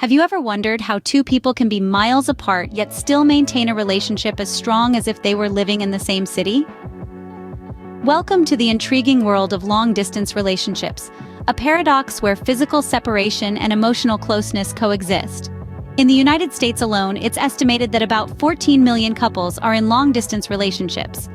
Have you ever wondered how two people can be miles apart yet still maintain a relationship as strong as if they were living in the same city? Welcome to the intriguing world of long-distance relationships, a paradox where physical separation and emotional closeness coexist. In the United States alone, it's estimated that about 14 million couples are in long-distance relationships.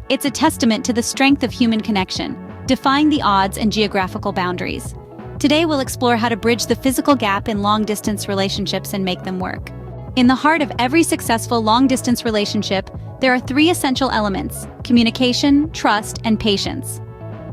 It's a testament to the strength of human connection, defying the odds and geographical boundaries. Today we'll explore how to bridge the physical gap in long-distance relationships and make them work. In the heart of every successful long-distance relationship, there are three essential elements: communication, trust, and patience.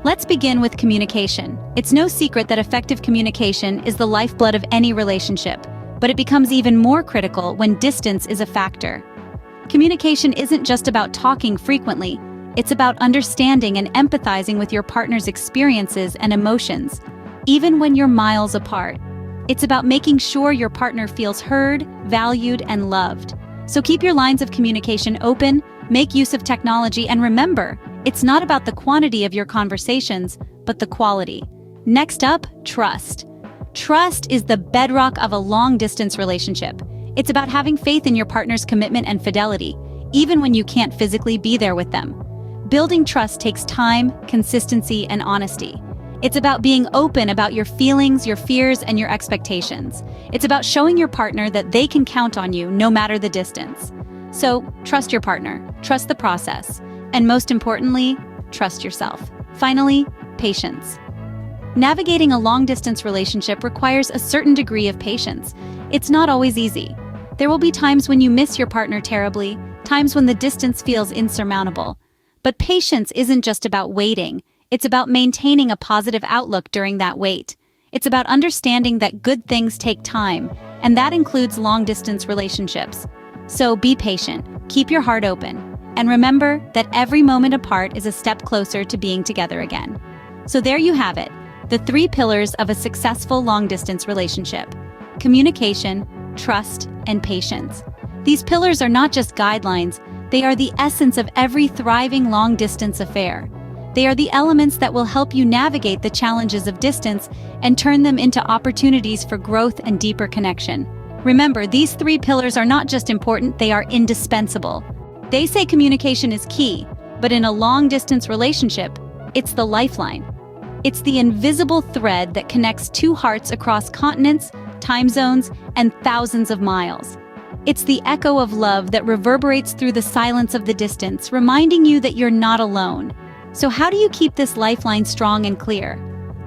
Let's begin with communication. It's no secret that effective communication is the lifeblood of any relationship, but it becomes even more critical when distance is a factor. Communication isn't just about talking frequently, it's about understanding and empathizing with your partner's experiences and emotions, even when you're miles apart. It's about making sure your partner feels heard, valued, and loved. So keep your lines of communication open, make use of technology, and remember, it's not about the quantity of your conversations, but the quality. Next up, trust. Trust is the bedrock of a long-distance relationship. It's about having faith in your partner's commitment and fidelity, even when you can't physically be there with them. Building trust takes time, consistency, and honesty. It's about being open about your feelings, your fears, and your expectations. It's about showing your partner that they can count on you no matter the distance. So, trust your partner, trust the process, and most importantly, trust yourself. Finally, patience. Navigating a long-distance relationship requires a certain degree of patience. It's not always easy. There will be times when you miss your partner terribly, times when the distance feels insurmountable. But patience isn't just about waiting. It's about maintaining a positive outlook during that wait. It's about understanding that good things take time, and that includes long-distance relationships. So be patient, keep your heart open, and remember that every moment apart is a step closer to being together again. So there you have it, the three pillars of a successful long-distance relationship: communication, trust, and patience. These pillars are not just guidelines, they are the essence of every thriving long-distance affair. They are the elements that will help you navigate the challenges of distance and turn them into opportunities for growth and deeper connection. Remember, these three pillars are not just important, they are indispensable. They say communication is key, but in a long-distance relationship, it's the lifeline. It's the invisible thread that connects two hearts across continents, time zones, and thousands of miles. It's the echo of love that reverberates through the silence of the distance, reminding you that you're not alone. So how do you keep this lifeline strong and clear?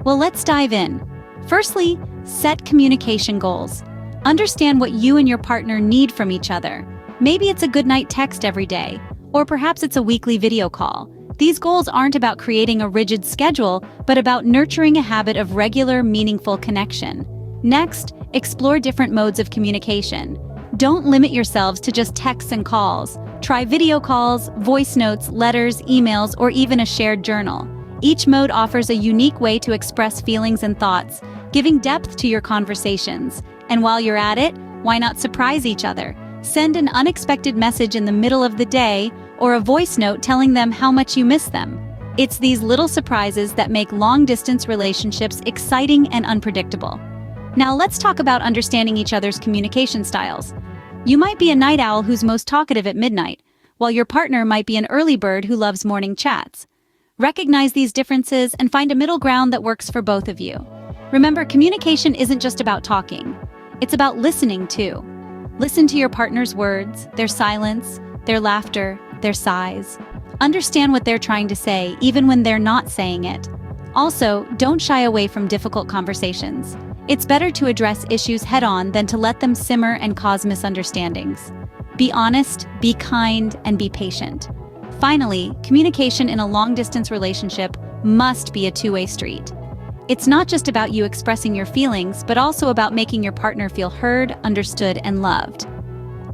Well, let's dive in. Firstly, set communication goals. Understand what you and your partner need from each other. Maybe it's a goodnight text every day, or perhaps it's a weekly video call. These goals aren't about creating a rigid schedule, but about nurturing a habit of regular, meaningful connection. Next, explore different modes of communication. Don't limit yourselves to just texts and calls. Try video calls, voice notes, letters, emails, or even a shared journal. Each mode offers a unique way to express feelings and thoughts, giving depth to your conversations. And while you're at it, why not surprise each other? Send an unexpected message in the middle of the day, or a voice note telling them how much you miss them. It's these little surprises that make long-distance relationships exciting and unpredictable. Now let's talk about understanding each other's communication styles. You might be a night owl who's most talkative at midnight, while your partner might be an early bird who loves morning chats. Recognize these differences and find a middle ground that works for both of you. Remember, communication isn't just about talking. It's about listening too. Listen to your partner's words, their silence, their laughter, their sighs. Understand what they're trying to say, even when they're not saying it. Also, don't shy away from difficult conversations. It's better to address issues head-on than to let them simmer and cause misunderstandings. Be honest, be kind, and be patient. Finally, communication in a long-distance relationship must be a two-way street. It's not just about you expressing your feelings, but also about making your partner feel heard, understood, and loved.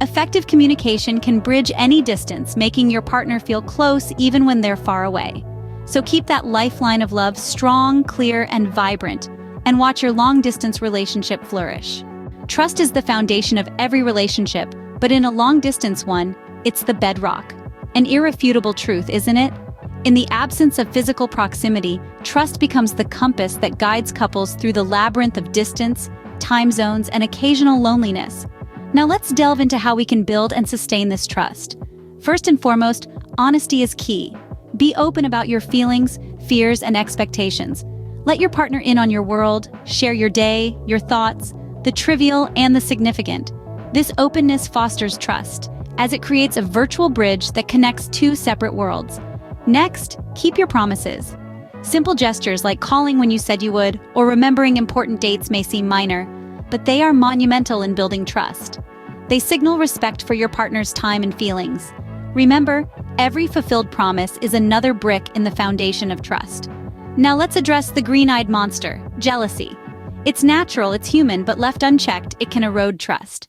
Effective communication can bridge any distance, making your partner feel close even when they're far away. So keep that lifeline of love strong, clear, and vibrant, and watch your long-distance relationship flourish. Trust is the foundation of every relationship, but in a long-distance one, it's the bedrock. An irrefutable truth, isn't it? In the absence of physical proximity, trust becomes the compass that guides couples through the labyrinth of distance, time zones, and occasional loneliness. Now let's delve into how we can build and sustain this trust. First and foremost, honesty is key. Be open about your feelings, fears, and expectations. Let your partner in on your world, share your day, your thoughts, the trivial and the significant. This openness fosters trust, as it creates a virtual bridge that connects two separate worlds. Next, keep your promises. Simple gestures like calling when you said you would or remembering important dates may seem minor, but they are monumental in building trust. They signal respect for your partner's time and feelings. Remember, every fulfilled promise is another brick in the foundation of trust. Now let's address the green-eyed monster, jealousy. It's natural, it's human, but left unchecked, it can erode trust.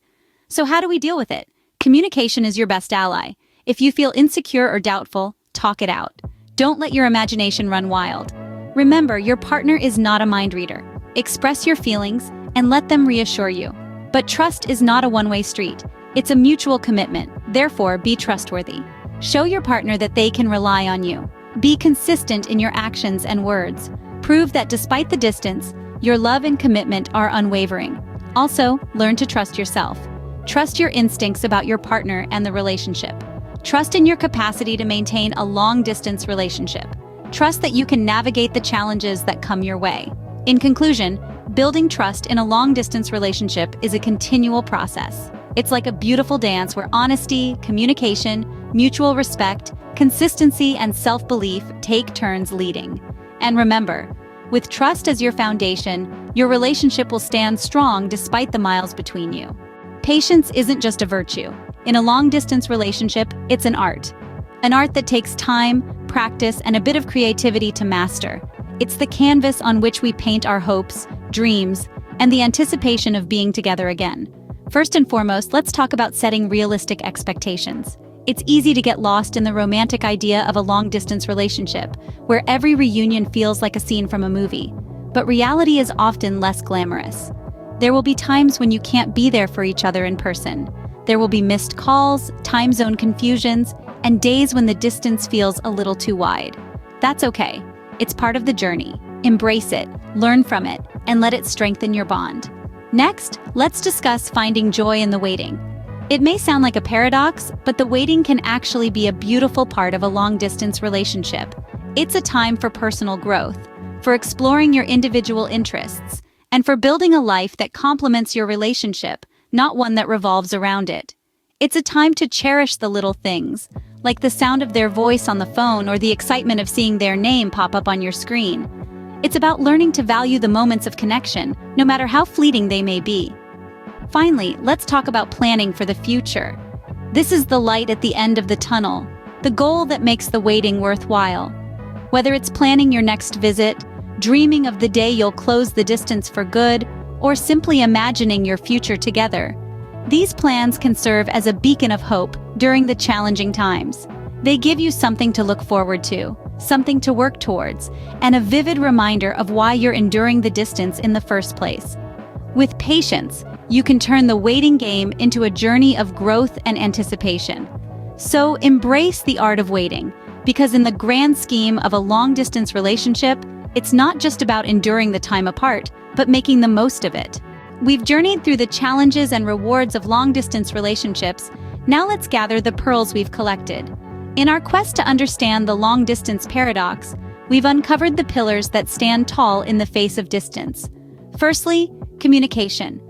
So how do we deal with it? Communication is your best ally. If you feel insecure or doubtful, talk it out. Don't let your imagination run wild. Remember, your partner is not a mind reader. Express your feelings and let them reassure you. But trust is not a one-way street. It's a mutual commitment. Therefore, be trustworthy. Show your partner that they can rely on you. Be consistent in your actions and words. Prove that despite the distance, your love and commitment are unwavering. Also, learn to trust yourself. Trust your instincts about your partner and the relationship. Trust in your capacity to maintain a long-distance relationship. Trust that you can navigate the challenges that come your way. In conclusion, building trust in a long-distance relationship is a continual process. It's like a beautiful dance where honesty, communication, mutual respect, consistency, and self-belief take turns leading. And remember, with trust as your foundation, your relationship will stand strong despite the miles between you. Patience isn't just a virtue. In a long-distance relationship, it's an art. An art that takes time, practice, and a bit of creativity to master. It's the canvas on which we paint our hopes, dreams, and the anticipation of being together again. First and foremost, let's talk about setting realistic expectations. It's easy to get lost in the romantic idea of a long-distance relationship, where every reunion feels like a scene from a movie. But reality is often less glamorous. There will be times when you can't be there for each other in person. There will be missed calls, time zone confusions, and days when the distance feels a little too wide. That's okay. It's part of the journey. Embrace it, learn from it, and let it strengthen your bond. Next, let's discuss finding joy in the waiting. It may sound like a paradox, but the waiting can actually be a beautiful part of a long-distance relationship. It's a time for personal growth, for exploring your individual interests, and for building a life that complements your relationship, not one that revolves around it. It's a time to cherish the little things, like the sound of their voice on the phone or the excitement of seeing their name pop up on your screen. It's about learning to value the moments of connection, no matter how fleeting they may be. Finally, let's talk about planning for the future. This is the light at the end of the tunnel, the goal that makes the waiting worthwhile. Whether it's planning your next visit, dreaming of the day you'll close the distance for good, or simply imagining your future together, these plans can serve as a beacon of hope during the challenging times. They give you something to look forward to, something to work towards, and a vivid reminder of why you're enduring the distance in the first place. With patience, you can turn the waiting game into a journey of growth and anticipation. So embrace the art of waiting, because in the grand scheme of a long-distance relationship, it's not just about enduring the time apart, but making the most of it. We've journeyed through the challenges and rewards of long-distance relationships. Now let's gather the pearls we've collected. In our quest to understand the long-distance paradox, we've uncovered the pillars that stand tall in the face of distance. Firstly, communication.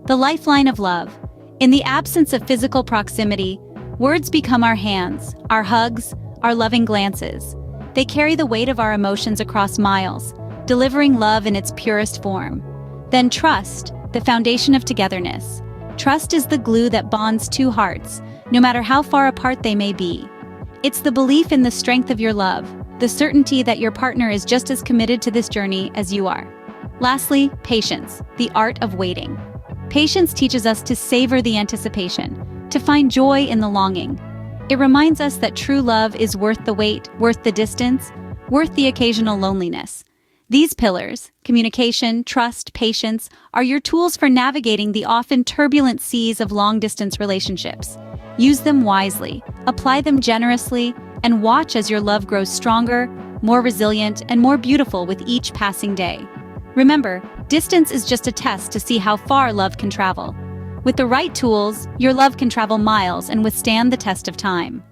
The lifeline of love. In the absence of physical proximity, words become our hands, our hugs, our loving glances. They carry the weight of our emotions across miles, delivering love in its purest form. Then trust, the foundation of togetherness. Trust is the glue that bonds two hearts, no matter how far apart they may be. It's the belief in the strength of your love, the certainty that your partner is just as committed to this journey as you are. Lastly, patience, the art of waiting. Patience teaches us to savor the anticipation, to find joy in the longing. It reminds us that true love is worth the wait, worth the distance, worth the occasional loneliness. These pillars, communication, trust, patience, are your tools for navigating the often turbulent seas of long-distance relationships. Use them wisely, apply them generously, and watch as your love grows stronger, more resilient, and more beautiful with each passing day. Remember, Distance is just a test to see how far love can travel. With the right tools, your love can travel miles and withstand the test of time.